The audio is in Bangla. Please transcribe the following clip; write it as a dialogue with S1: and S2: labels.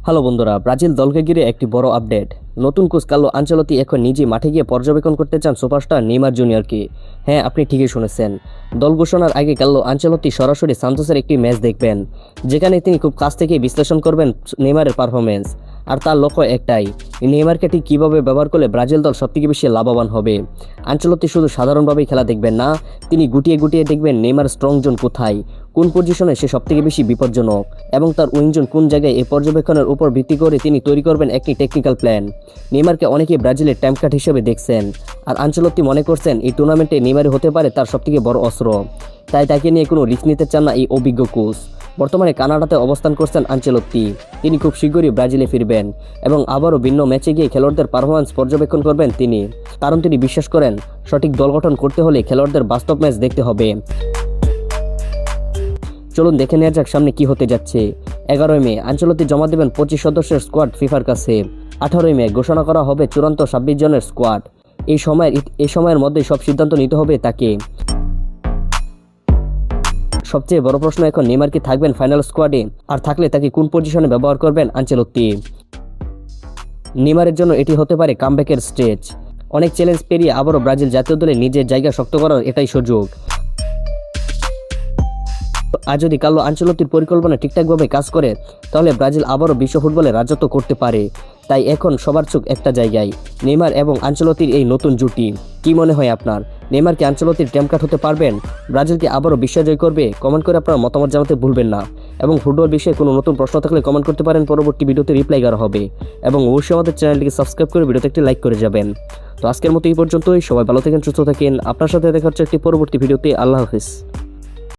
S1: হ্যালো বন্ধুরা, ব্রাজিল দলকে ঘিরে একটি বড় আপডেট। নতুন কোচ কার্লো আনচেলত্তি এখন নিজে মাঠে গিয়ে পর্যবেক্ষণ করতে চান সুপারস্টার নেইমার জুনিয়রকে। হ্যাঁ, আপনি ঠিকই শুনেছেন। দল ঘোষণার আগে কার্লো আনচেলত্তি সরাসরি সান্তোসের একটি ম্যাচ দেখবেন, যেখানে তিনি খুব কাছ থেকে বিশ্লেষণ করবেন নেইমারের পারফরমেন্স। আর তার লক্ষ্য একটাই, নেইমারকে ঠিক কীভাবে ব্যবহার করলে ব্রাজিল দল সবথেকে বেশি লাভবান হবে। আনচেলত্তি শুধু সাধারণভাবেই খেলা দেখবেন না, তিনি গুটিয়ে গুটিয়ে দেখবেন নেইমার স্ট্রং জোন কোথায়, কোন পজিশনে সে সবথেকে বেশি বিপজ্জনক এবং তার উইংজন কোন জায়গায়। এই পর্যবেক্ষণের উপর ভিত্তি করে তিনি তৈরি করবেন একটি টেকনিক্যাল প্ল্যান। নেইমারকে অনেকেই ব্রাজিলের টাইম কাট হিসেবে দেখছেন, আর আনচেলত্তি মনে করছেন এই টুর্নামেন্টে নেইমারই হতে পারে তার সবথেকে বড় অস্ত্র। তাই তাকে নিয়ে কোনো রিস্ক নিতে চান না এই অভিজ্ঞ কোচ। বর্তমানে কানাডাতে অবস্থান করছেন আনচেলত্তি। তিনি খুব শীঘ্রই ব্রাজিলে ফিরবেন এবং আবারও ভিন্ন ম্যাচে গিয়ে খেলোয়াড়দের পারফরম্যান্স পর্যবেক্ষণ করবেন তিনি। কারণ তিনি বিশ্বাস করেন, সঠিক দল গঠন করতে হলে খেলোয়াড়দের বাস্তব ম্যাচ দেখতে হবে। চলুন দেখে নেওয়া যাক সামনে কি হতে যাচ্ছে। 11ই মে আনচেলত্তি জমা দেবেন 25 সদস্যের স্কোয়াড ফিফার কাছে। 18ই মে ঘোষণা করা হবে চূড়ান্ত 26 জনের স্কোয়াড। এই সময়ের মধ্যে সব সিদ্ধান্ত নিতে হবে তাকে। সবচেয়ে বড় প্রশ্ন এখন, নেইমার কি থাকবেন ফাইনাল স্কোয়াডে? আর থাকলে তাকে কোন পজিশনে ব্যবহার করবেন আনচেলত্তি? নেইমারের জন্য এটি হতে পারে কামব্যাকের স্টেজ। অনেক চ্যালেঞ্জ পেরিয়ে আবারও ব্রাজিল জাতীয় দলে নিজের জায়গা শক্ত করার এটাই সুযোগ। আর যদি কার্লো আনচেলত্তির পরিকল্পনা ঠিকঠাকভাবে কাজ করে, তাহলে ব্রাজিল আবারও বিশ্ব ফুটবলে রাজত্ব করতে পারে। তাই এখন সবার চোখ একটা জায়গায়, নেইমার এবং আনচেলত্তির এই নতুন জুটি। কি মনে হয় আপনার? নেইমার কি আনচেলত্তির টাইম কাট হতে পারবেন? ব্রাজিল কি আবারও বিশ্বজয় করবে? কমেন্ট করে আপনার মতামত জানাতে ভুলবেন না। এবং ফুটবল বিষয়ে কোনো নতুন প্রশ্ন থাকলে কমেন্ট করতে পারেন, পরবর্তী ভিডিওতে রিপ্লাই করা হবে। এবং অবশ্যই আমাদের চ্যানেলটিকে সাবস্ক্রাইব করে ভিডিওতে একটি লাইক করে যাবেন। তো আজকের মতো এই পর্যন্তই। সবাই ভালো থাকেন, সুস্থ থাকেন। আপনার সাথে দেখা হচ্ছে একটি পরবর্তী ভিডিওতে। আল্লাহ হাফিজ।